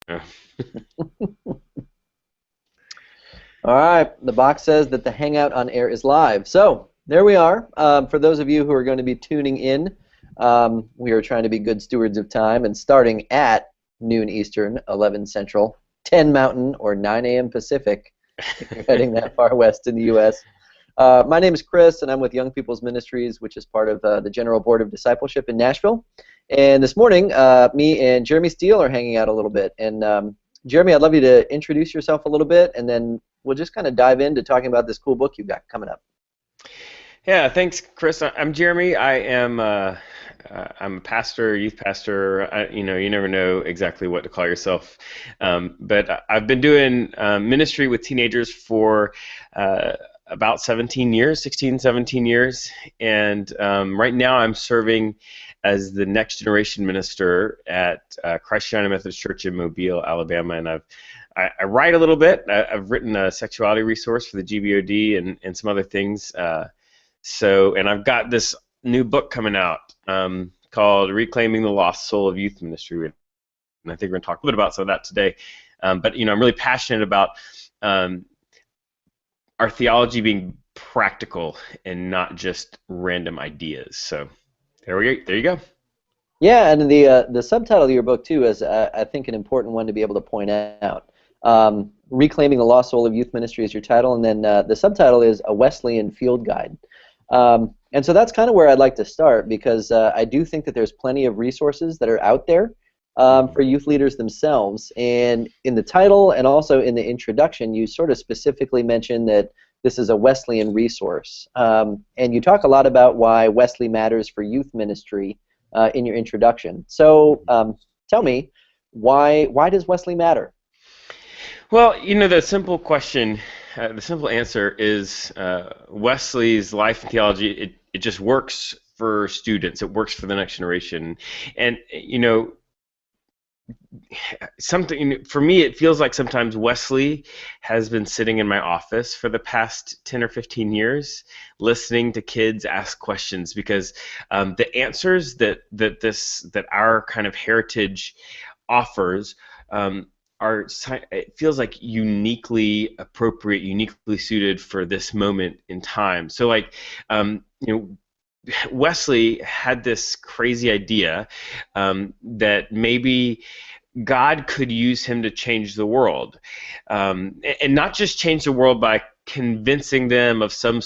Uh, All right, the box says that the Hangout on Air is live. So there we are. For those of you who are going to be tuning in, we are trying to be good stewards of time and starting at noon Eastern, 11 Central, 10 Mountain, or 9 a.m. Pacific, if you're heading that far west in the U.S. My name is Chris, and I'm with Young People's Ministries, which is part of the General Board of Discipleship in Nashville. And this morning, me and Jeremy Steele are hanging out a little bit. And Jeremy, I'd love you to introduce yourself a little bit, and then we'll just kind of dive into talking about this cool book you've got coming up. yeah, thanks, Chris. I'm Jeremy. I'm a pastor, youth pastor. You never know exactly what to call yourself, but I've been doing ministry with teenagers for about 17 years, 16, 17 years, and right now I'm serving as the next generation minister at Christ United Methodist Church in Mobile, Alabama, and I write a little bit. I've written a sexuality resource for the GBOD and some other things. And I've got this new book coming out called Reclaiming the Lost Soul of Youth Ministry, and I think we're going to talk a little bit about some of that today. But I'm really passionate about our theology being practical and not just random ideas. So there you go. Yeah, and the subtitle of your book too is I think an important one to be able to point out. Reclaiming the Lost Soul of Youth Ministry is your title, and then the subtitle is A Wesleyan Field Guide. And so that's kind of where I'd like to start, because I do think that there's plenty of resources that are out there for youth leaders themselves. And in the title and also in the introduction, you sort of specifically mention that this is a Wesleyan resource. And you talk a lot about why Wesley matters for youth ministry in your introduction. So tell me, why does Wesley matter? Well, the simple question, the simple answer is Wesley's life and theology. It just works for students. It works for the next generation, and something for me. It feels like sometimes Wesley has been sitting in my office for the past 10 or 15 years, listening to kids ask questions, because the answers that our kind of heritage offers. It feels like uniquely appropriate, uniquely suited for this moment in time. So Wesley had this crazy idea that maybe God could use him to change the world, and not just change the world by convincing them of some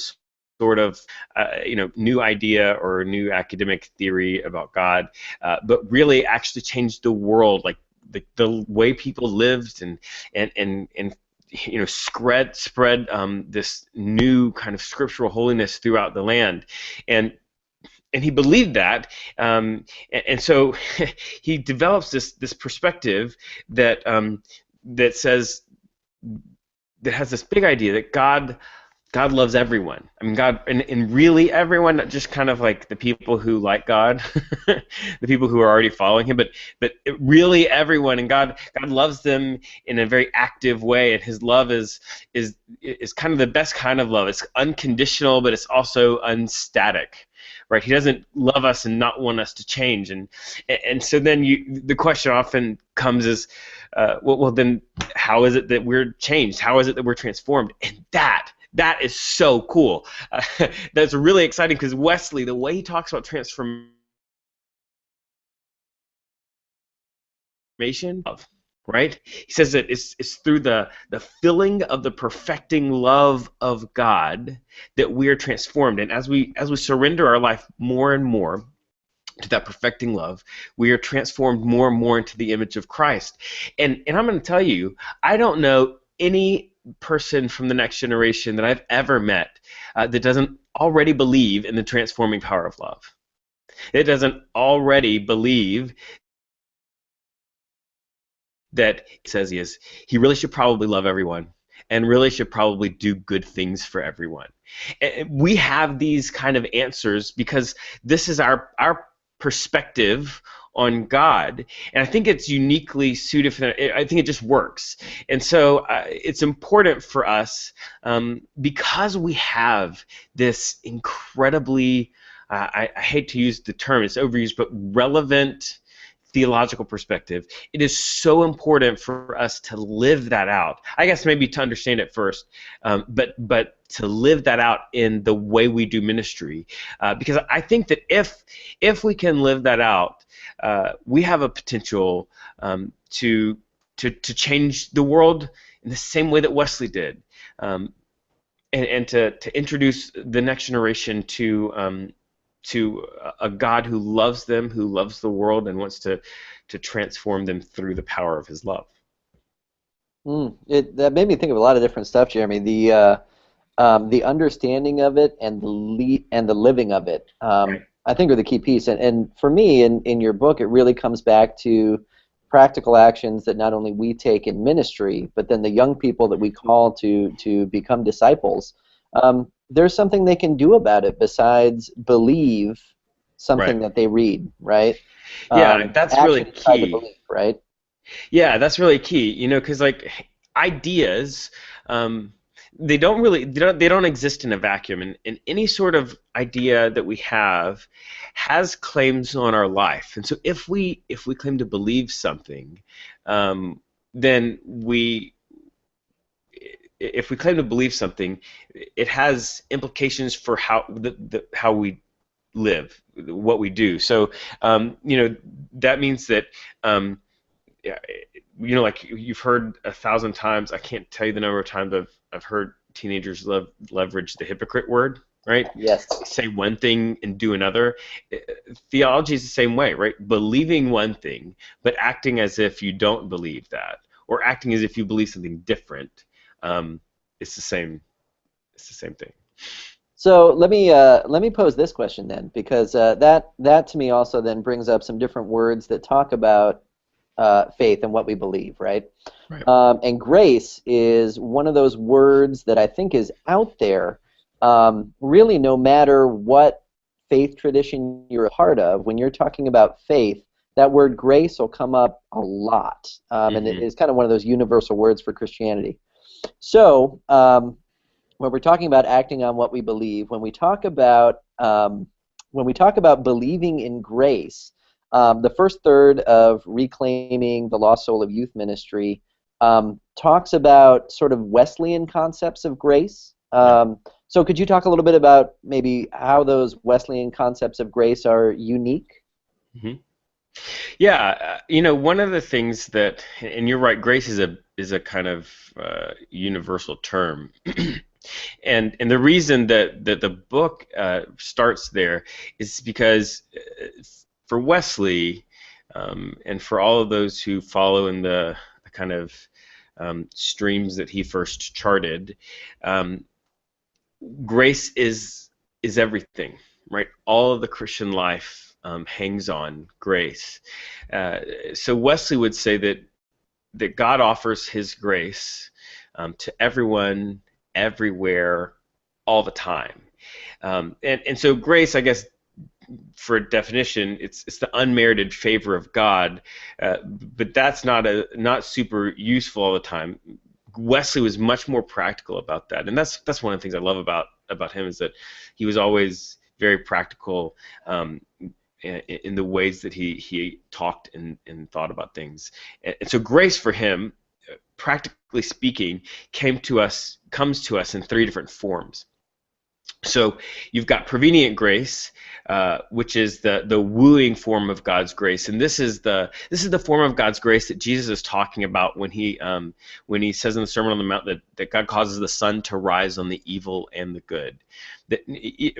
sort of new idea or new academic theory about God, but really actually change the world, like the way people lived and spread this new kind of scriptural holiness throughout the land, and he believed that, and so he develops this perspective that says, that has this big idea that God loves everyone. I mean, God, and really everyone, not just kind of like the people who like God, the people who are already following Him, but really everyone, and God loves them in a very active way, and His love is kind of the best kind of love. It's unconditional, but it's also unstatic, right? He doesn't love us and not want us to change, and so then the question often comes is, well, then how is it that we're changed? How is it that we're transformed? And that is so cool. That's really exciting, because Wesley, the way he talks about transformation, right? He says that it's through the filling of the perfecting love of God that we are transformed. And as we surrender our life more and more to that perfecting love, we are transformed more and more into the image of Christ. And I'm going to tell you, I don't know any person from the next generation that I've ever met that doesn't already believe in the transforming power of love. It doesn't already believe that he says he really should probably love everyone and really should probably do good things for everyone. And we have these kind of answers because this is our perspective on God, and I think it's uniquely suited for that. I think it just works, and so it's important for us, because we have this incredibly, I hate to use the term, it's overused, but relevant theological perspective, it is so important for us to live that out. I guess maybe to understand it first, but to live that out in the way we do ministry, because I think that if we can live that out, we have a potential to change the world in the same way that Wesley did, and to introduce the next generation to a God who loves them, who loves the world, and wants to transform them through the power of His love. That made me think of a lot of different stuff, Jeremy. The understanding of it and the living of it, Right. I think, are the key piece. And for me, in your book, it really comes back to practical actions that not only we take in ministry, but then the young people that we call to become disciples. There's something they can do about it besides believe something Right. that they read, right? Yeah, that's really Action tied to key. belief, right? Yeah, that's really key. Because like ideas, they don't exist in a vacuum, and any sort of idea that we have has claims on our life. And so if we claim to believe something, then if we claim to believe something, it has implications for how we live, what we do. So that means that yeah, like you've heard 1,000 times. I can't tell you the number of times I've heard teenagers leverage the hypocrite word, right? Yes. Say one thing and do another. Theology is the same way, right? Believing one thing, but acting as if you don't believe that, or acting as if you believe something different. It's the same. It's the same thing. So let me pose this question then, because that to me also then brings up some different words that talk about faith and what we believe, right? Right. And grace is one of those words that I think is out there. Really, no matter what faith tradition you're a part of, when you're talking about faith, that word grace will come up a lot, and it is kind of one of those universal words for Christianity. So, when we're talking about acting on what we believe, when we talk about believing in grace, the first third of Reclaiming the Lost Soul of Youth Ministry talks about sort of Wesleyan concepts of grace. So could you talk a little bit about maybe how those Wesleyan concepts of grace are unique? Mm-hmm. Yeah, one of the things that, and you're right, grace is a kind of universal term, and the reason that the book starts there is because for Wesley, and for all of those who follow in the kind of streams that he first charted, grace is everything, right? All of the Christian life hangs on grace. So Wesley would say that God offers His grace to everyone, everywhere, all the time. And so grace, I guess, for definition, it's the unmerited favor of God, but that's not super useful all the time. Wesley was much more practical about that, and that's one of the things I love about him, is that he was always very practical in the ways that he talked and thought about things. And so grace for him, practically speaking, comes to us in three different forms. So you've got prevenient grace, which is the wooing form of God's grace, and this is the form of God's grace that Jesus is talking about when he says in the Sermon on the Mount that God causes the sun to rise on the evil and the good. That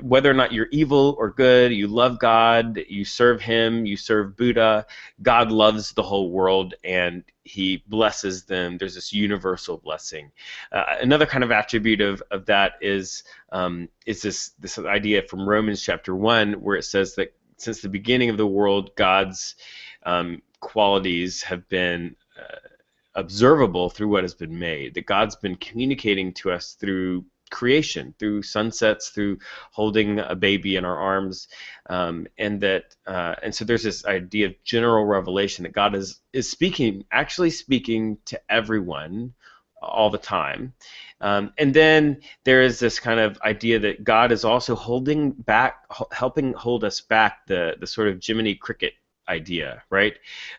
whether or not you're evil or good, you love God, you serve Him, you serve Buddha, God loves the whole world and He blesses them. There's this universal blessing. Another kind of attribute of that is this idea from Romans chapter 1, where it says that since the beginning of the world, God's qualities have been observable through what has been made, that God's been communicating to us through creation, through sunsets, through holding a baby in our arms, and so there's this idea of general revelation that God is actually speaking to everyone all the time. And then there is this kind of idea that God is also helping hold us back, the sort of Jiminy Cricket idea, right?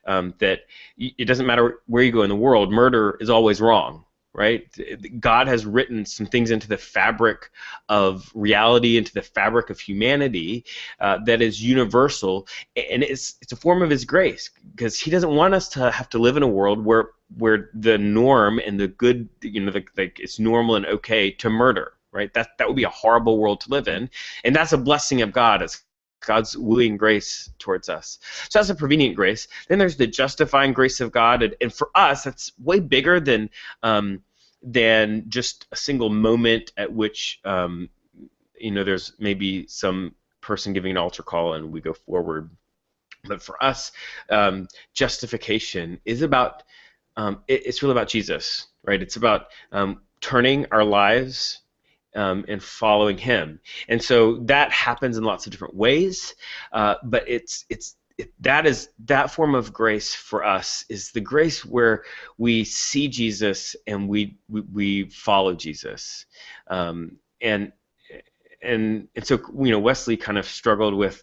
That it doesn't matter where you go in the world, murder is always wrong, right? God has written some things into the fabric of reality, into the fabric of humanity, that is universal, and it's a form of His grace, because He doesn't want us to have to live in a world where the norm and the good, it's normal and okay to murder, right? That would be a horrible world to live in, and that's a blessing of God. It's God's wooing grace towards us. So that's a prevenient grace. Then there's the justifying grace of God, and for us, that's way bigger than just a single moment at which there's maybe some person giving an altar call and we go forward. But for us, justification is about it's really about Jesus, right? It's about turning our lives and following Him, and so that happens in lots of different ways. But that form of grace for us is the grace where we see Jesus and we follow Jesus, and so Wesley kind of struggled with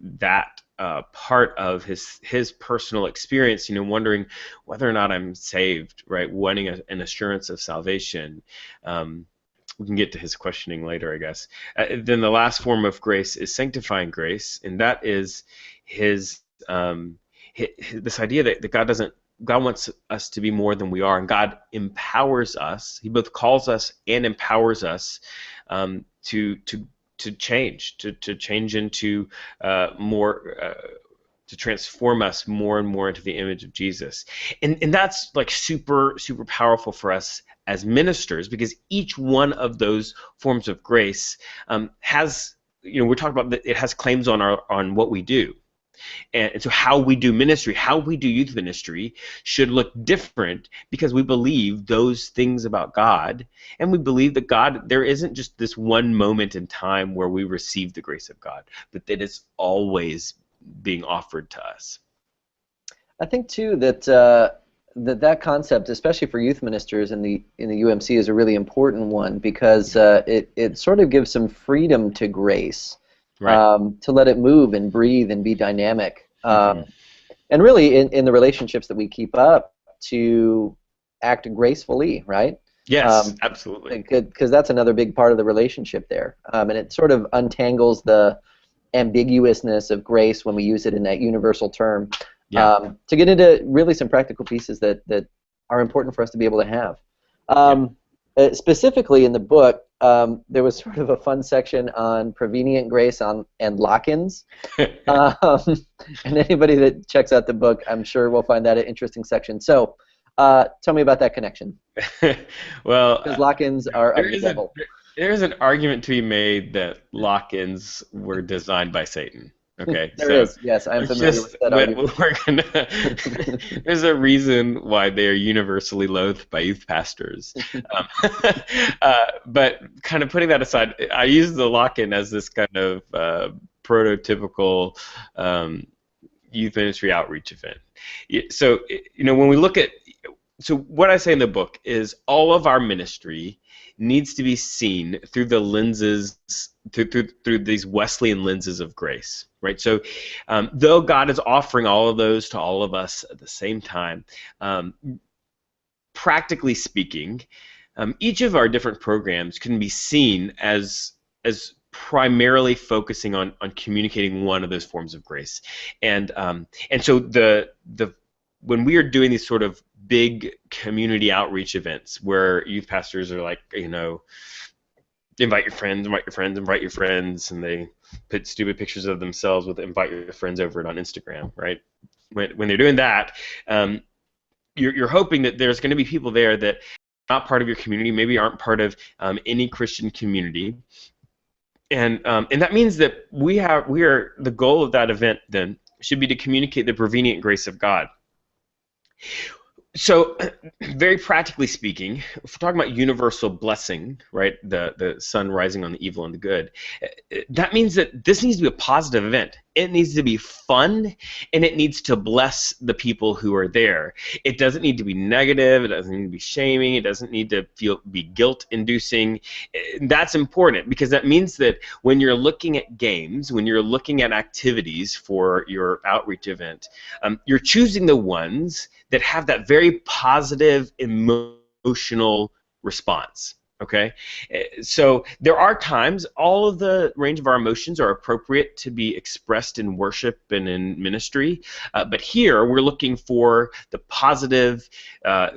that part of his personal experience, wondering whether or not I'm saved, right? Wanting an assurance of salvation. We can get to his questioning later, I guess. Then the last form of grace is sanctifying grace, and that is his this idea that God wants us to be more than we are, and God empowers us. He both calls us and empowers us to change, to change into more. To transform us more and more into the image of Jesus, and that's like super powerful for us as ministers, because each one of those forms of grace has, we're talking about that it has claims on what we do, and so how we do ministry, how we do youth ministry should look different, because we believe those things about God, and we believe that God, there isn't just this one moment in time where we receive the grace of God, but that it's always being offered to us. I think too that that concept, especially for youth ministers in the UMC, is a really important one, because it sort of gives some freedom to grace, right. To let it move and breathe and be dynamic, Mm-hmm. and really in the relationships that we keep up, to act gracefully, right? Yes, absolutely. Because that's another big part of the relationship there, and it sort of untangles the ambiguousness of grace when we use it in that universal term, Yeah. to get into really some practical pieces that are important for us to be able to have. Specifically in the book, there was sort of a fun section on prevenient grace and lock-ins, and anybody that checks out the book, I'm sure will find that an interesting section. So tell me about that connection. Well, because lock-ins are of the devil. There's an argument to be made that lock-ins were designed by Satan. Okay, there is. Yes, I'm familiar with that argument. There's a reason why they are universally loathed by youth pastors. But kind of putting that aside, I use the lock-in as this kind of prototypical youth ministry outreach event. So, when we look at, so what I say in the book is all of our ministry needs to be seen through the lenses, through these Wesleyan lenses of grace, right? So though God is offering all of those to all of us at the same time, practically speaking, each of our different programs can be seen as primarily focusing on communicating one of those forms of grace, and so when we are doing these sort of big community outreach events where youth pastors are like, invite your friends, and they put stupid pictures of themselves with invite your friends over it on Instagram, right? When they're doing that, you're hoping that there's going to be people there that are not part of your community, maybe aren't part of any Christian community, and that means that the goal of that event then should be to communicate the prevenient grace of God. So, very practically speaking, if we're talking about universal blessing, right, the sun rising on the evil and the good, that means that this needs to be a positive event. it needs to be fun, and it needs to bless the people who are there. It doesn't need to be negative. It doesn't need to be shaming. It doesn't need to be guilt-inducing. That's important, because that means that when you're looking at games, when you're looking at activities for your outreach event, you're choosing the ones that have that very positive emotional response. Okay, so there are times all of the range of our emotions are appropriate to be expressed in worship and in ministry, but here we're looking for the positive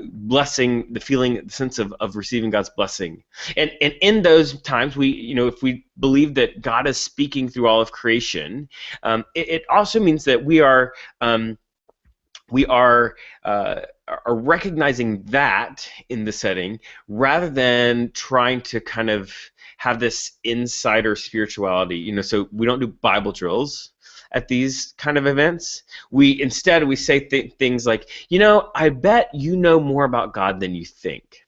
blessing, the feeling, the sense of receiving God's blessing. And in those times, if we believe that God is speaking through all of creation, it also means that we are recognizing that in the setting, rather than trying to kind of have this insider spirituality. So we don't do Bible drills at these kind of events. Instead we say things like, I bet you know more about God than you think.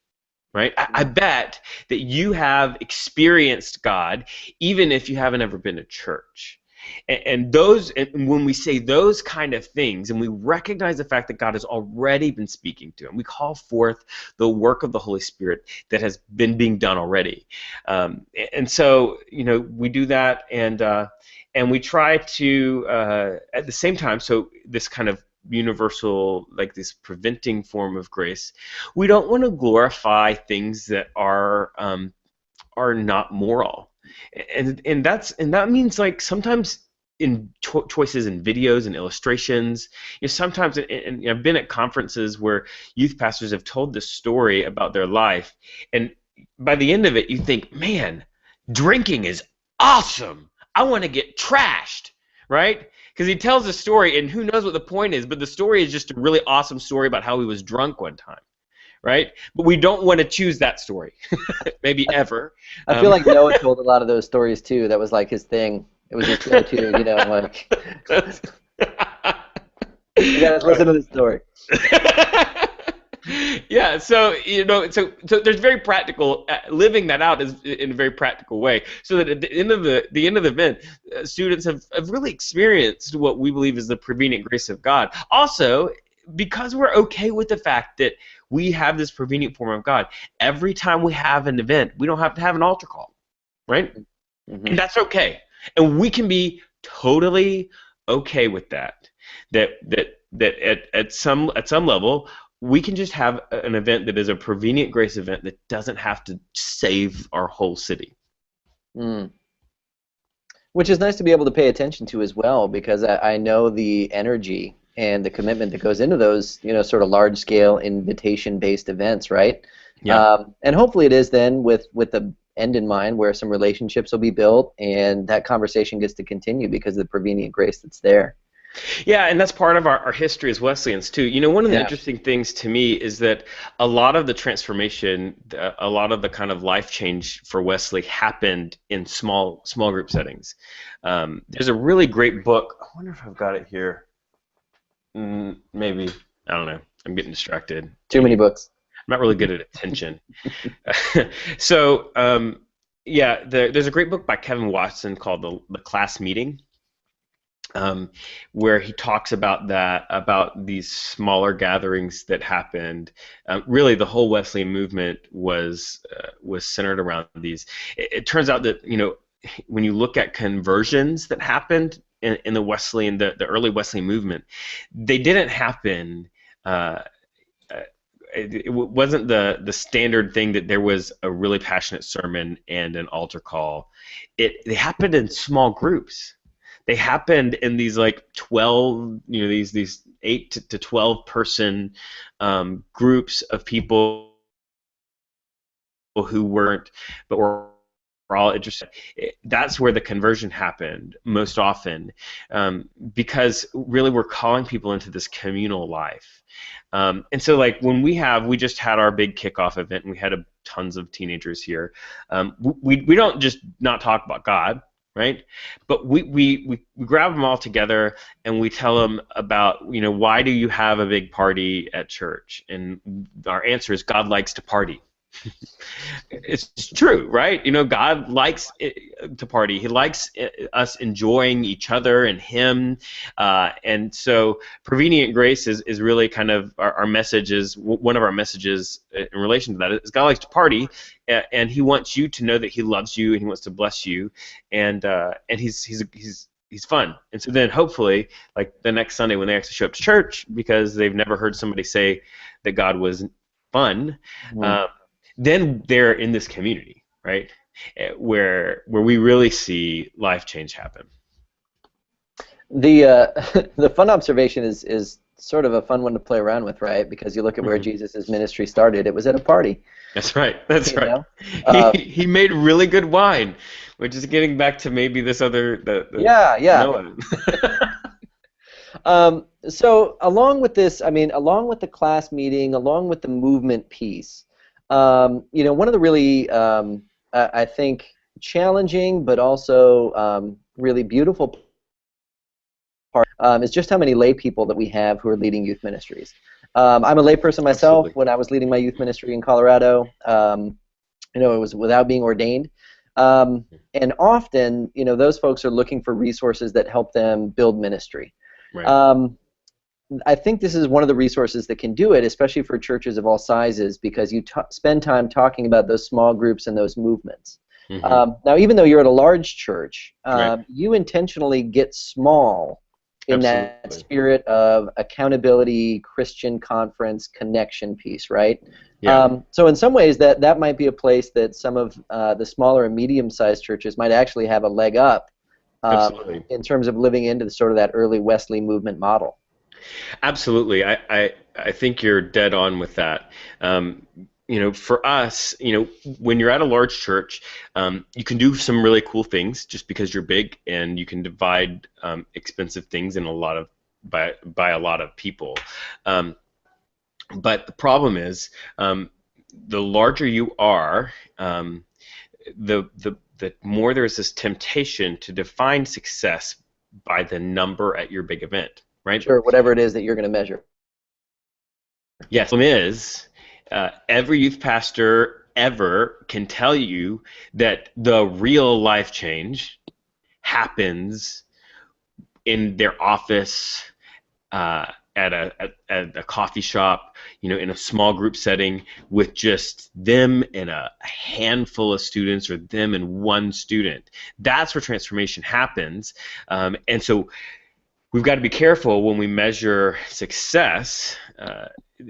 Right? I bet that you have experienced God, even if you haven't ever been to church. And when we say those kind of things, and we recognize the fact that God has already been speaking to him, we call forth the work of the Holy Spirit that has been being done already. And so, we do that, and we try to, at the same time, so this kind of universal, like this preventing form of grace, we don't want to glorify things that are not moral. And that means, like, sometimes in choices in videos and illustrations, sometimes, and I've been at conferences where youth pastors have told this story about their life, and by the end of it you think, man, drinking is awesome, I want to get trashed, right? Because he tells a story, and who knows what the point is, but the story is just a really awesome story about how he was drunk one time. Right? But we don't want to choose that story, maybe ever. I feel like Noah told a lot of those stories too. That was like his thing. It was his go-to, like. You guys listen to the story. Yeah, so so there's very practical, living that out is in a very practical way, so that at the end of the event, students have really experienced what we believe is the prevenient grace of God. Also, because we're okay with the fact that we have this prevenient form of God, every time we have an event, we don't have to have an altar call, right? Mm-hmm. And that's okay. And we can be totally okay with that. That at some level, we can just have an event that is a prevenient grace event that doesn't have to save our whole city. Mm. Which is nice to be able to pay attention to as well, because I know the energy and the commitment that goes into those, sort of large-scale invitation-based events, right? Yeah. And hopefully it is then with the end in mind, where some relationships will be built, and that conversation gets to continue because of the prevenient grace that's there. Yeah, and that's part of our history as Wesleyans too. One of the interesting things to me is that a lot of the transformation, a lot of the kind of life change for Wesley happened in small group settings. There's a really great book. I wonder if I've got it here. Maybe. I don't know. I'm getting distracted. Too many books. I'm not really good at attention. So, there's a great book by Kevin Watson called The Class Meeting, where he talks about these smaller gatherings that happened. Really, the whole Wesleyan movement was centered around these. It turns out that, when you look at conversions that happened in the Wesleyan, the early Wesleyan movement, they didn't happen. It wasn't the standard thing that there was a really passionate sermon and an altar call. They happened in small groups. They happened in these 12, these 8 to 12 person groups of people who were all interested. That's where the conversion happened most often, because really we're calling people into this communal life. And so, when we just had our big kickoff event, and we had tons of teenagers here. We don't just not talk about God, right? But we grab them all together, and we tell them about, why do you have a big party at church? And our answer is, God likes to party. It's true, right? You know, God likes to party. He likes us enjoying each other and Him, and so prevenient grace is really kind of our message. Is one of our messages in relation to that. Is God likes to party, and He wants you to know that He loves you and He wants to bless you, and He's fun. And so then hopefully, like the next Sunday when they actually show up to church because they've never heard somebody say that God was fun. Mhm. Then they're in this community, right? Where we really see life change happen. The the fun observation is sort of a fun one to play around with, right? Because you look at where Hmm. Jesus' ministry started; it was at a party, That's right. That's you right. know. He Uh, he made really good wine, which is getting back to maybe this other the yeah, yeah. Noah. So along with this, I mean, along with the class meeting, along with the movement piece, one of the really, I think, challenging but also really beautiful part is just how many lay people that we have who are leading youth ministries. I'm a layperson myself. Absolutely. When I was leading my youth ministry in Colorado, it was without being ordained. And often, those folks are looking for resources that help them build ministry. Right. Um, I think this is one of the resources that can do it, especially for churches of all sizes, because you spend time talking about those small groups and those movements. Hmm. Now, even though you're at a large church, Right. you intentionally get small in that Absolutely. spirit of accountability, Christian conference, connection piece, right? Yeah. So in some ways, that might be a place that some of the smaller and medium-sized churches might actually have a leg up Absolutely. in terms of living into the sort of that early Wesley movement model. Absolutely. I think you're dead on with that. For us, when you're at a large church, you can do some really cool things just because you're big, and you can divide expensive things in a lot of by a lot of people. Um, but the problem is, the larger you are, the more there's this temptation to define success by the number at your big event, right? Sure, whatever it is that you're going to measure. Yes, the problem is, every youth pastor ever can tell you that the real life change happens in their office, at a coffee shop, in a small group setting with just them and a handful of students, or them and one student. That's where transformation happens, and so we've got to be careful when we measure success,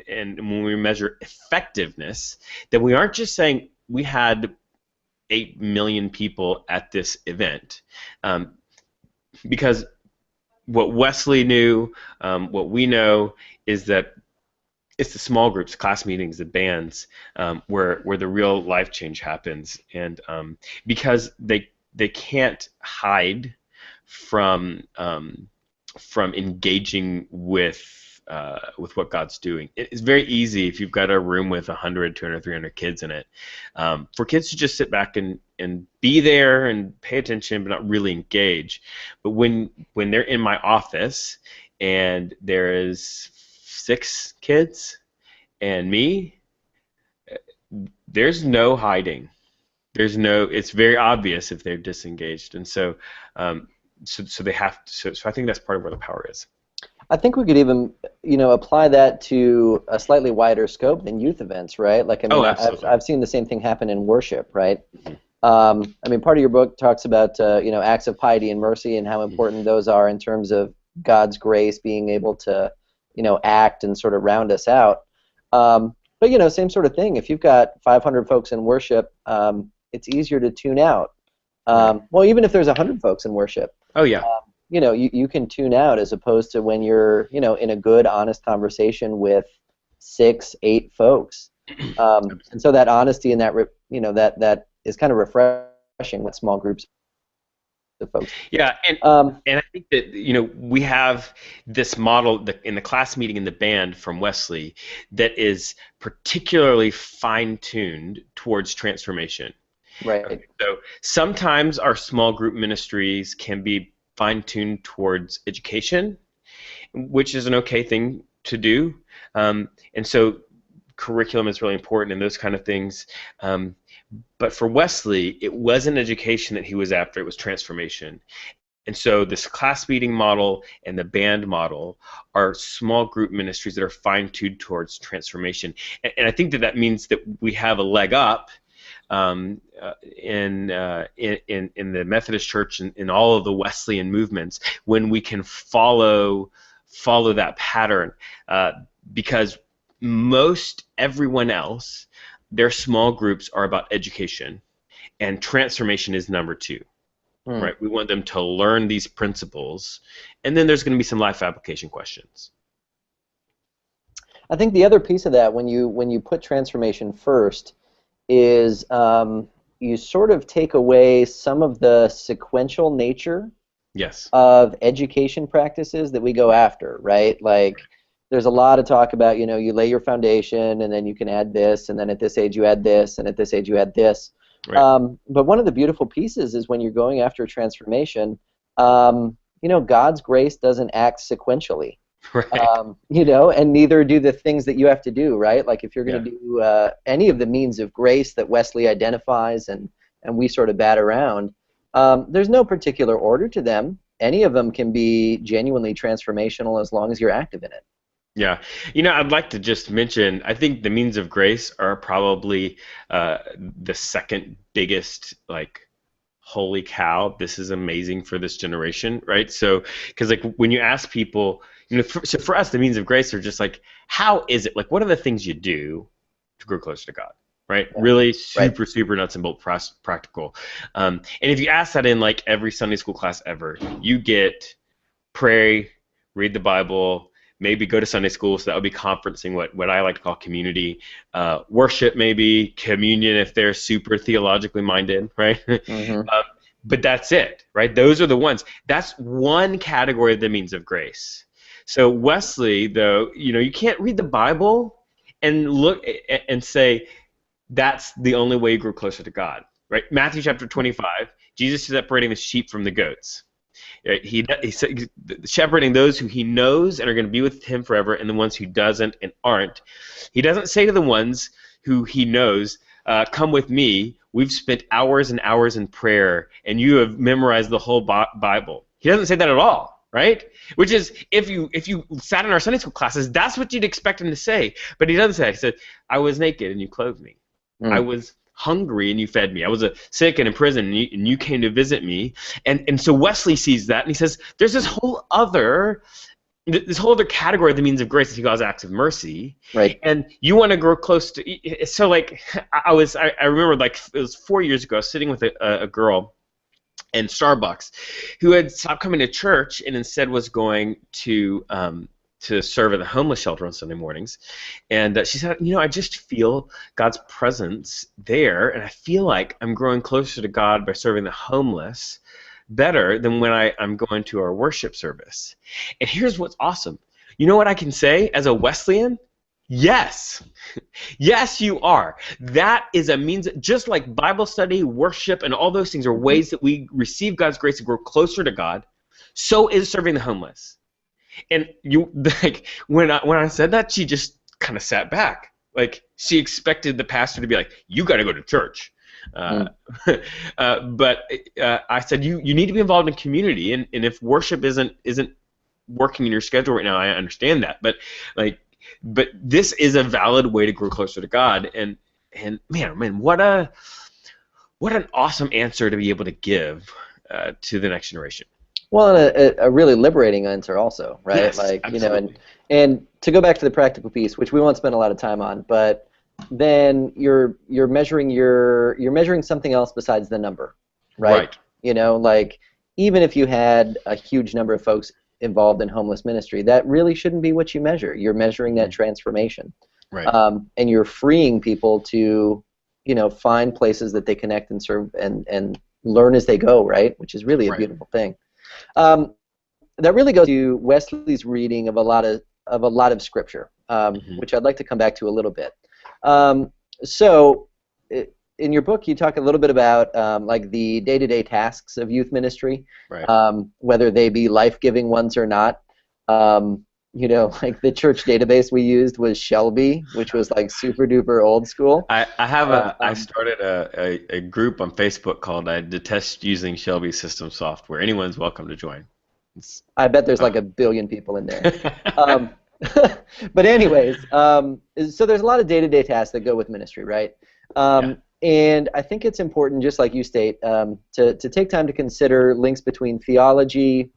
and when we measure effectiveness, that we aren't just saying we had 8 million people at this event, because what Wesley knew, what we know, is that it's the small groups, class meetings, the bands, where the real life change happens, and because they can't hide from engaging with what God's doing. It's very easy if you've got a room with 100, 200, 300 kids in it, for kids to just sit back and be there and pay attention but not really engage. But when they're in my office and there is 6 kids and me, there's no hiding. It's very obvious if they're disengaged, and so they have to, so I think that's part of where the power is. I think we could even, apply that to a slightly wider scope than youth events, right? Like, I Oh, mean, absolutely. I've seen the same thing happen in worship, right? Mhm. I mean, part of your book talks about, acts of piety and mercy and how important those are in terms of God's grace being able to, act and sort of round us out. But, same sort of thing. If you've got 500 folks in worship, it's easier to tune out. Right. Well, even if there's 100 folks in worship, Oh yeah. you can tune out, as opposed to when you're, in a good, honest conversation with 6, 8 folks. And so that honesty and that is kind of refreshing with small groups of folks. Yeah, and Um, and I think that we have this model in the class meeting in the band from Wesley that is particularly fine-tuned towards transformation. right. Okay, so sometimes our small group ministries can be fine-tuned towards education, which is an okay thing to do. And so curriculum is really important and those kind of things. But for Wesley, it wasn't education that he was after, it was transformation. And so this class meeting model and the band model are small group ministries that are fine-tuned towards transformation. And I think that that means that we have a leg up in the Methodist Church and in all of the Wesleyan movements when we can follow that pattern, because most everyone else, their small groups are about education, and transformation is number two. Right? We want them to learn these principles, and then there's going to be some life application questions. I think the other piece of that, when you put transformation first, is you sort of take away some of the sequential nature of education practices that we go after, right? Like, there's a lot of talk about, you lay your foundation, and then you can add this, and then at this age you add this, and at this age you add this. Right. But one of the beautiful pieces is when you're going after transformation, God's grace doesn't act sequentially. Right. And neither do the things that you have to do, right? Like if you're going to do any of the means of grace that Wesley identifies and we sort of bat around, there's no particular order to them. Any of them can be genuinely transformational as long as you're active in it. Yeah. I'd like to just mention, I think the means of grace are probably the second biggest, like, holy cow, this is amazing for this generation, right? So, because like when you ask people, so for us, the means of grace are just like, how is it? Like, what are the things you do to grow closer to God? Right? Yeah. Really super nuts and bolts practical. And if you ask that in like every Sunday school class ever, you get pray, read the Bible, maybe go to Sunday school, so that would be conferencing, what I like to call community, worship maybe, communion if they're super theologically minded, right? Mm-hmm. But that's it, right? Those are the ones. That's one category of the means of grace. So Wesley, though, you can't read the Bible and look and say that's the only way you grow closer to God, right? Matthew chapter 25, Jesus is separating the sheep from the goats. He's shepherding those who he knows and are going to be with him forever, and the ones who doesn't and aren't. He doesn't say to the ones who he knows, come with me, we've spent hours and hours in prayer, and you have memorized the whole Bible. He doesn't say that at all, right? Which is, if you sat in our Sunday school classes, that's what you'd expect him to say. But he doesn't say that. He said, I was naked and you clothed me. I was hungry and you fed me. I was sick and in prison and you came to visit me. And so Wesley sees that and he says, there's this whole other category of the means of grace that he calls acts of mercy. Right. And you want to grow close to. So like I remember, like, it was 4 years ago, I was sitting with a girl in Starbucks who had stopped coming to church and instead was going to serve at the homeless shelter on Sunday mornings. And she said, I just feel God's presence there, and I feel like I'm growing closer to God by serving the homeless better than when I'm going to our worship service. And here's what's awesome. You know what I can say as a Wesleyan? Yes. Yes, you are. That is a means, just like Bible study, worship, and all those things are ways that we receive God's grace to grow closer to God, so is serving the homeless. And when I said that, she just kind of sat back. Like, she expected the pastor to be like, you got to go to church. But I said, you need to be involved in community, and if worship isn't working in your schedule right now, I understand that. But this is a valid way to grow closer to God. And man, what an awesome answer to be able to give to the next generation. Well, and a really liberating answer also, right? Yes, absolutely. And to go back to the practical piece, which we won't spend a lot of time on, but then you're measuring something else besides the number, right? Like, even if you had a huge number of folks involved in homeless ministry, that really shouldn't be what you measure. You're measuring that transformation, right? And you're freeing people to, find places that they connect and serve and learn as they go, right? Which is really a beautiful thing. That really goes to Wesley's reading of a lot of scripture, which I'd like to come back to a little bit. So, in your book, you talk a little bit about like the day-to-day tasks of youth ministry, right. Whether they be life-giving ones or not. like the church database we used was Shelby, which was like super duper old school. I started a group on Facebook called I Detest Using Shelby System Software. Anyone's welcome to join. It's, I bet there's like oh. a billion people in there. Um, but anyways, so there's a lot of day-to-day tasks that go with ministry, right? Yeah. And I think it's important, just like you state, to take time to consider links between theology,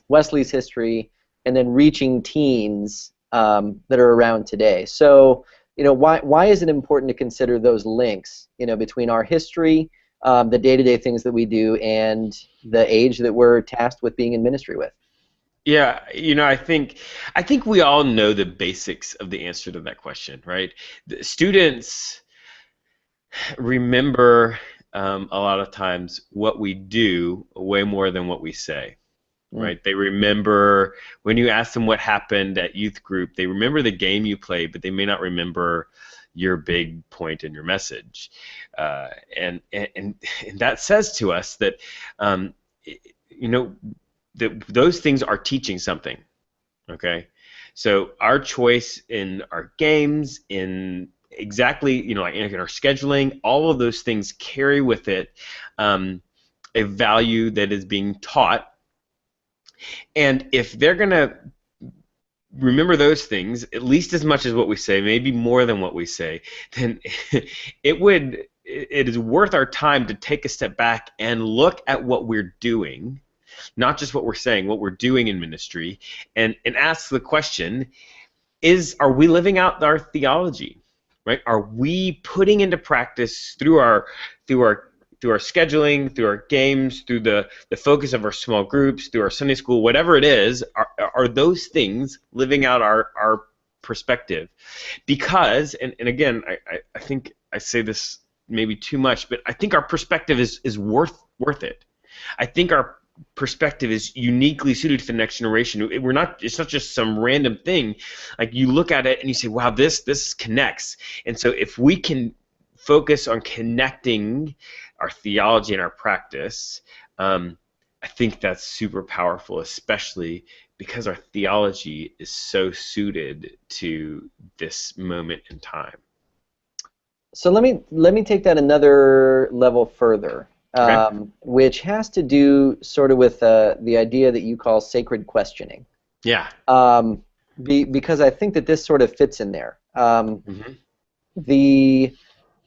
Wesley's history, and then reaching teens that are around today. So, why is it important to consider those links, between our history, the day-to-day things that we do, and the age that we're tasked with being in ministry with? Yeah, I think we all know the basics of the answer to that question, right? The students remember a lot of times what we do way more than what we say, Mm. right? They remember when you ask them what happened at youth group, they remember the game you played, but they may not remember your big point in your message. And that says to us that, you know, that those things are teaching something, okay? So our choice in our games, in exactly, like in our scheduling, all of those things carry with it a value that is being taught. And if they're going to remember those things at least as much as what we say, maybe more than what we say, then it is worth our time to take a step back and look at what we're doing, not just what we're saying, what we're doing in ministry, and ask the question, are we living out our theology, right? Are we putting into practice through our scheduling, through our games, through the focus of our small groups, through our Sunday school, whatever it is, are those things living out our perspective? Because, and again, I think I say this maybe too much, but I think our perspective is worth it. I think our perspective is uniquely suited for the next generation. It's not just some random thing. Like, you look at it and you say, wow, this connects. And so if we can focus on connecting our theology and our practice, I think that's super powerful, especially because our theology is so suited to this moment in time. So let me take that another level further, Okay? which has to do sort of with the idea that you call sacred questioning, Yeah. because I think that this sort of fits in there. Hmm.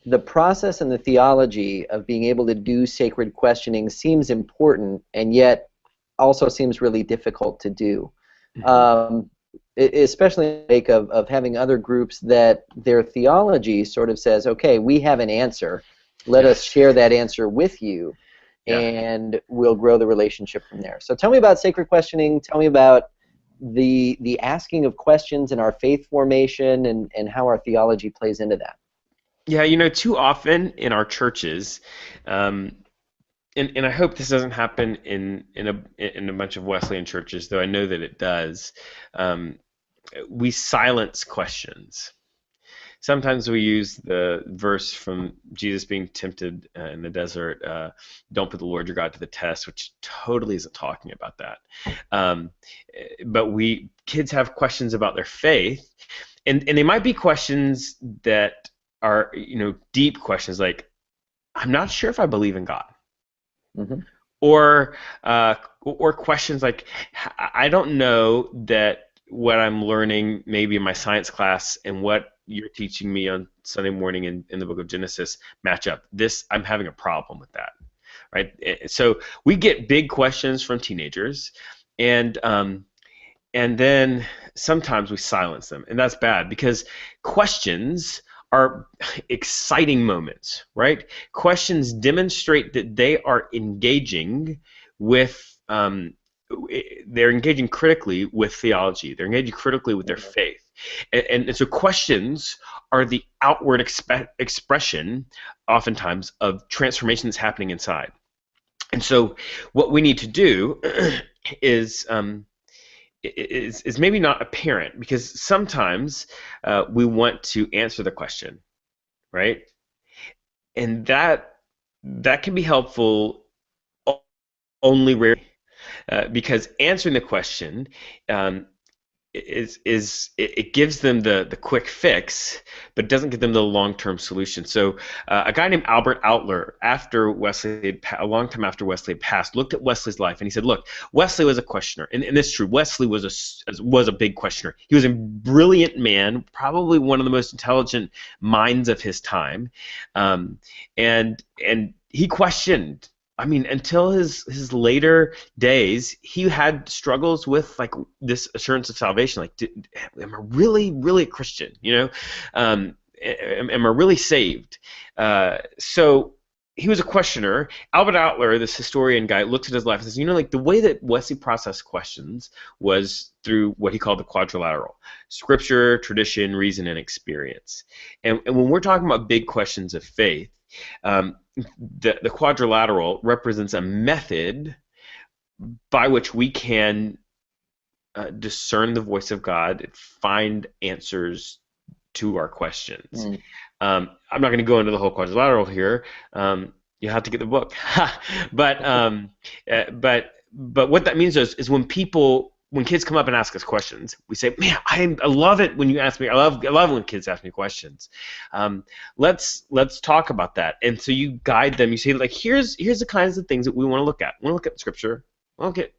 The process and the theology of being able to do sacred questioning seems important, and yet also seems really difficult to do. Hmm. Um, Especially in the wake of having other groups that their theology sort of says, okay, we have an answer, let us Yes. share that answer with you, Yeah. and we'll grow the relationship from there. So tell me about sacred questioning, tell me about the asking of questions in our faith formation, and how our theology plays into that. Yeah, too often in our churches, um, and I hope this doesn't happen in a bunch of Wesleyan churches, though I know that it does. Um, we silence questions. Sometimes we use the verse from Jesus being tempted in the desert, don't put the Lord your God to the test, which totally isn't talking about that. Um, but kids have questions about their faith, and they might be questions that are, deep questions like, I'm not sure if I believe in God. Mm-hmm. Or questions like, I don't know that what I'm learning maybe in my science class and what you're teaching me on Sunday morning in the book of Genesis match up. I'm having a problem with that, right? So we get big questions from teenagers, and then sometimes we silence them, and that's bad because questions are exciting moments, right? Questions demonstrate that they are engaging with, they're engaging critically with theology. They're engaging critically with their faith. And so questions are the outward expression, oftentimes, of transformation that's happening inside. And so what we need to do is, is maybe not apparent, because sometimes we want to answer the question, right? And that can be helpful only rarely, because answering the question, um, it gives them the quick fix, but doesn't give them the long-term solution. So a guy named Albert Outler, after Wesley a long time after Wesley had passed, looked at Wesley's life and he said, "Look, Wesley was a questioner, and this is true. Wesley was a big questioner. He was a brilliant man, probably one of the most intelligent minds of his time, and he questioned." I mean, until his later days, he had struggles with like this assurance of salvation. Like, am I really a Christian? Am I really saved? So he was a questioner. Albert Outler, this historian guy, looks at his life and says, like the way that Wesley processed questions was through what he called the quadrilateral: scripture, tradition, reason, and experience. And when we're talking about big questions of faith, the quadrilateral represents a method by which we can discern the voice of God and find answers to our questions. I'm not going to go into the whole quadrilateral here. You have to get the book. but what that means is when kids come up and ask us questions, we say, "Man, I love it when you ask me. I love when kids ask me questions. Let's talk about that." And so you guide them. You say, like, here's the kinds of things that we want to look at. We want to look at scripture. We want to look at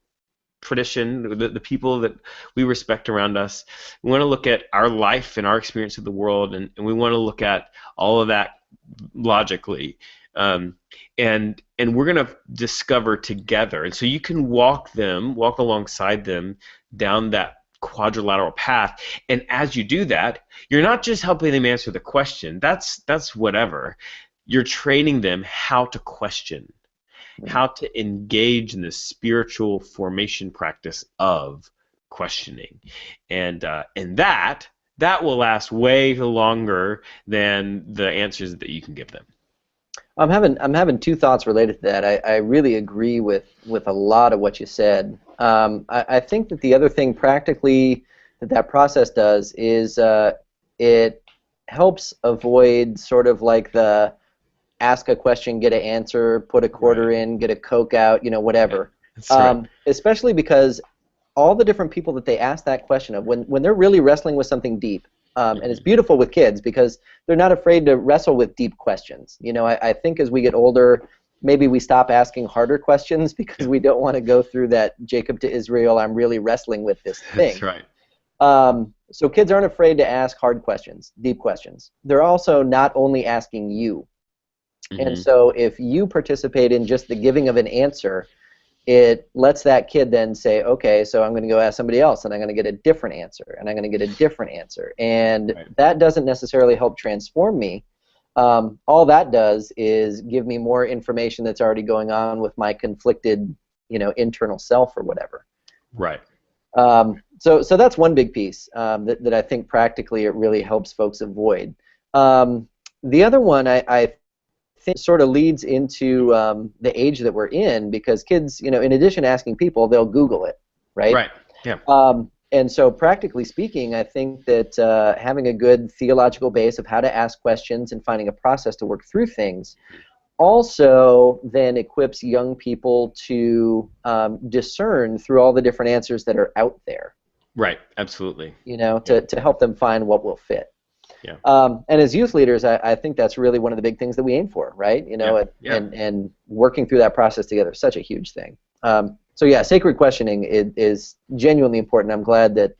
tradition, the people that we respect around us. We want to look at our life and our experience of the world, and we want to look at all of that logically. And we're going to discover together. And so you can walk alongside them down that quadrilateral path. And as you do that, you're not just helping them answer the question. That's whatever. You're training them how to question, how to engage in the spiritual formation practice of questioning. And that will last way longer than the answers that you can give them. I'm having two thoughts related to that. I really agree with a lot of what you said. I think that the other thing practically that process does is it helps avoid sort of like the ask a question, get an answer, put a quarter in, get a Coke out, whatever. That's right. Especially because all the different people that they ask that question of, when they're really wrestling with something deep, and it's beautiful with kids because they're not afraid to wrestle with deep questions. I think as we get older, maybe we stop asking harder questions because we don't want to go through that Jacob to Israel, I'm really wrestling with this thing. That's right. So kids aren't afraid to ask hard questions, deep questions. They're also not only asking you. And so if you participate in just the giving of an answer, it lets that kid then say, okay, so I'm going to go ask somebody else, and I'm going to get a different answer, and I'm going to get a different answer. And that doesn't necessarily help transform me. All that does is give me more information that's already going on with my conflicted, internal self or whatever. Right. So that's one big piece that I think practically it really helps folks avoid. The other one I think sort of leads into the age that we're in, because kids, in addition to asking people, they'll Google it, right? Right. Yeah. And so practically speaking, I think that having a good theological base of how to ask questions and finding a process to work through things also then equips young people to discern through all the different answers that are out there. Right. Absolutely. To help them find what will fit. Yeah. And as youth leaders, I think that's really one of the big things that we aim for, right? And working through that process together is such a huge thing. So yeah, sacred questioning is genuinely important. I'm glad that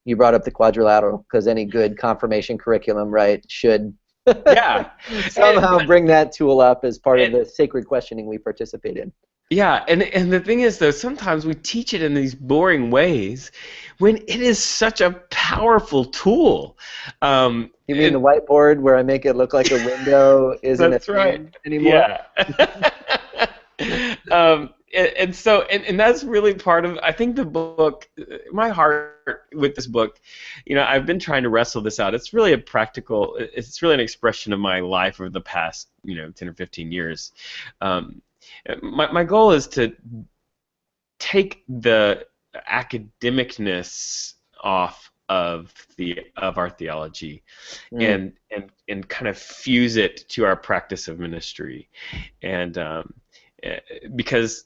you brought up the quadrilateral, because any good confirmation curriculum, right, should somehow bring that tool up as part of the sacred questioning we participate in. Yeah, and the thing is, though, sometimes we teach it in these boring ways when it is such a powerful tool. You mean the whiteboard where I make it look like a window isn't a thing anymore? Yeah. And that's really part of, I think, the book, my heart with this book, I've been trying to wrestle this out. It's really it's really an expression of my life over the past, 10 or 15 years. My goal is to take the academicness off of our theology and kind of fuse it to our practice of ministry, and because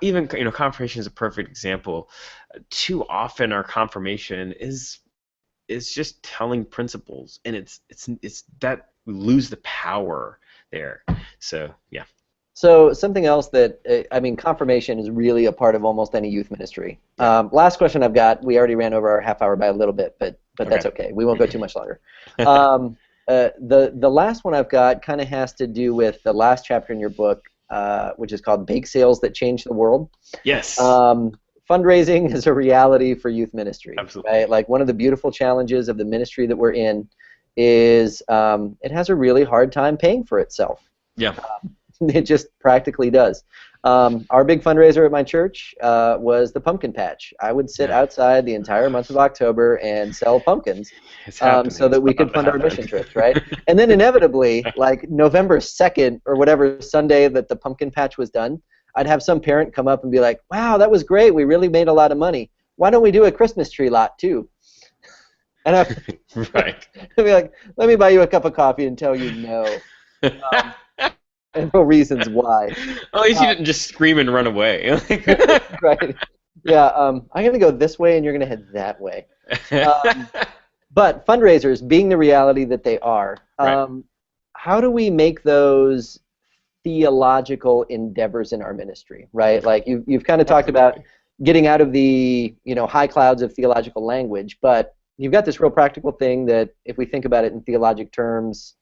even confirmation is a perfect example. too often our confirmation is just telling principles, and it's that we lose the power there. So yeah. So something else that, I mean, confirmation is really a part of almost any youth ministry. Yeah. Last question I've got, we already ran over our half hour by a little bit, but that's okay. We won't go too much longer. The last one I've got kind of has to do with the last chapter in your book, which is called Bake Sales That Change the World. Yes. Fundraising is a reality for youth ministry. Absolutely. Right? Like, one of the beautiful challenges of the ministry that we're in is it has a really hard time paying for itself. Yeah. It just practically does. Our big fundraiser at my church was the pumpkin patch. I would sit outside the entire month of October and sell pumpkins so that we could fund our mission trips, right? And then inevitably, like November 2nd or whatever Sunday that the pumpkin patch was done, I'd have some parent come up and be like, wow, that was great. We really made a lot of money. Why don't we do a Christmas tree lot too? And I'd be like, let me buy you a cup of coffee and tell you no. And no reasons why. At least you didn't just scream and run away. Right. Yeah. I'm going to go this way, and you're going to head that way. But fundraisers, being the reality that they are, how do we make those theological endeavors in our ministry? Right. Like you've kind of talked about getting out of the high clouds of theological language, but you've got this real practical thing that, if we think about it in theologic terms,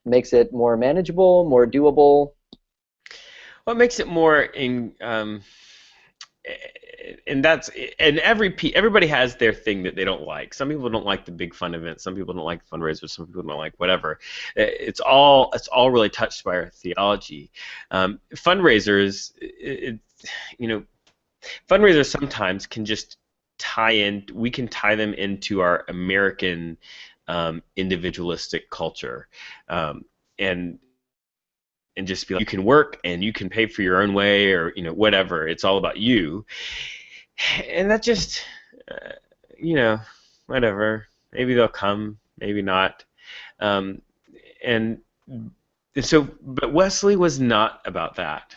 makes it more manageable, more doable. Well, it makes it more and everybody has their thing that they don't like. Some people don't like the big fun events. Some people don't like fundraisers. Some people don't like whatever. It's all really touched by our theology. Fundraisers, fundraisers sometimes can just we can tie them into our American individualistic culture, and just be like, you can work and you can pay for your own way, or whatever. It's all about you, and that just whatever. Maybe they'll come, maybe not, and so. But Wesley was not about that.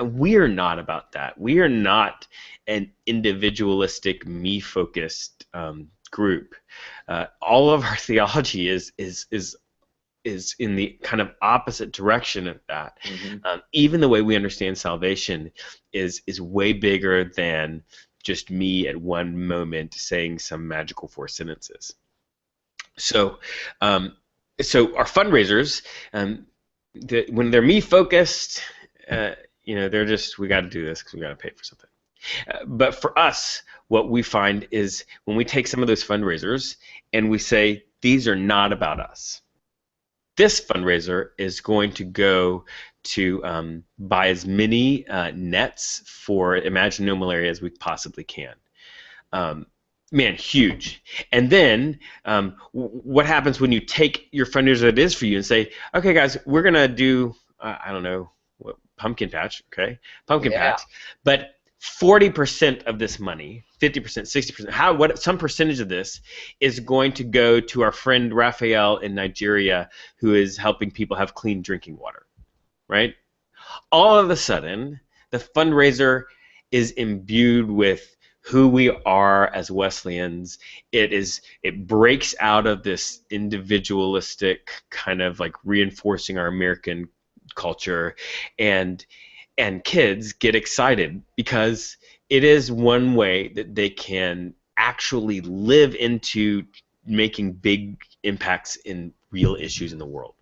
We're not about that. We are not an individualistic, me-focused group. All of our theology is in the kind of opposite direction of that. Mm-hmm. Even the way we understand salvation is way bigger than just me at one moment saying some magical 4 sentences. So our fundraisers, when they're me-focused, they're just, we got to do this because we got to pay for something. But for us, what we find is when we take some of those fundraisers and we say, these are not about us. This fundraiser is going to go to buy as many nets for Imagine No Malaria as we possibly can. Man, huge. And then what happens when you take your fundraiser that is for you and say, okay, guys, we're going to do, I don't know, pumpkin patch, okay? Pumpkin patch. But 40% of this money, 50%, 60%, some percentage of this is going to go to our friend Raphael in Nigeria, who is helping people have clean drinking water, right? All of a sudden, the fundraiser is imbued with who we are as Wesleyans. It breaks out of this individualistic kind of like reinforcing our American culture, and kids get excited because it is one way that they can actually live into making big impacts in real issues in the world.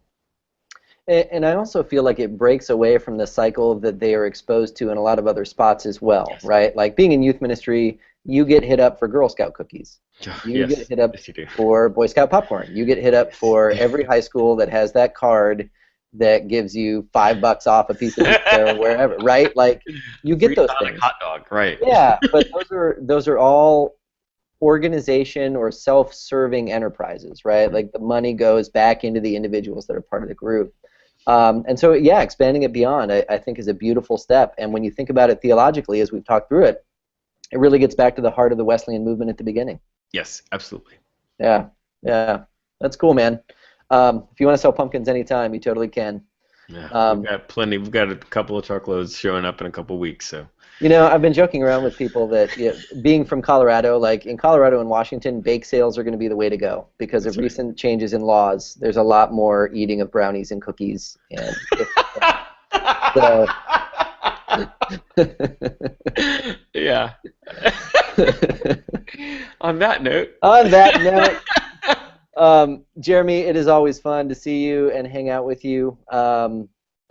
And I also feel like it breaks away from the cycle that they are exposed to in a lot of other spots as well, right? Like being in youth ministry, you get hit up for Girl Scout cookies. You get hit up for Boy Scout popcorn. You get hit up for every high school that has that card that gives you $5 off a piece of pizza or wherever, right? Like you get those things. Hot dog, right? Yeah, but those are all organization or self-serving enterprises, right? Mm-hmm. Like the money goes back into the individuals that are part of the group. And so, yeah, expanding it beyond, I think, is a beautiful step. And when you think about it theologically, as we've talked through it, it really gets back to the heart of the Wesleyan movement at the beginning. Yes, absolutely. Yeah, that's cool, man. If you want to sell pumpkins anytime, you totally can. Yeah, we've got plenty. We've got a couple of truckloads showing up in a couple of weeks. So. I've been joking around with people that being from Colorado, like in Colorado and Washington, bake sales are going to be the way to go because of recent changes in laws. There's a lot more eating of brownies and cookies, and so. Yeah. On that note. Jeremy, it is always fun to see you and hang out with you.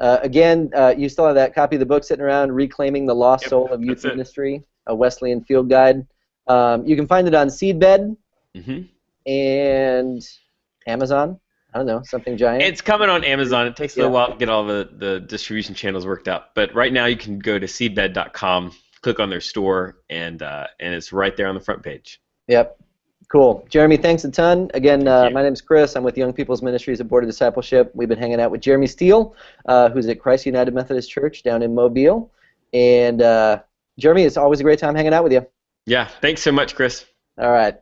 Again, you still have that copy of the book sitting around, Reclaiming the Lost Soul of Youth Ministry, a Wesleyan Field Guide. You can find it on Seedbed and Amazon. I don't know, something giant. It's coming on Amazon. It takes a little while to get all the distribution channels worked out. But right now you can go to seedbed.com, click on their store, and it's right there on the front page. Yep. Cool. Jeremy, thanks a ton. Again, my name's Chris. I'm with Young People's Ministries at Board of Discipleship. We've been hanging out with Jeremy Steele, who's at Christ United Methodist Church down in Mobile. And Jeremy, it's always a great time hanging out with you. Yeah. Thanks so much, Chris. All right.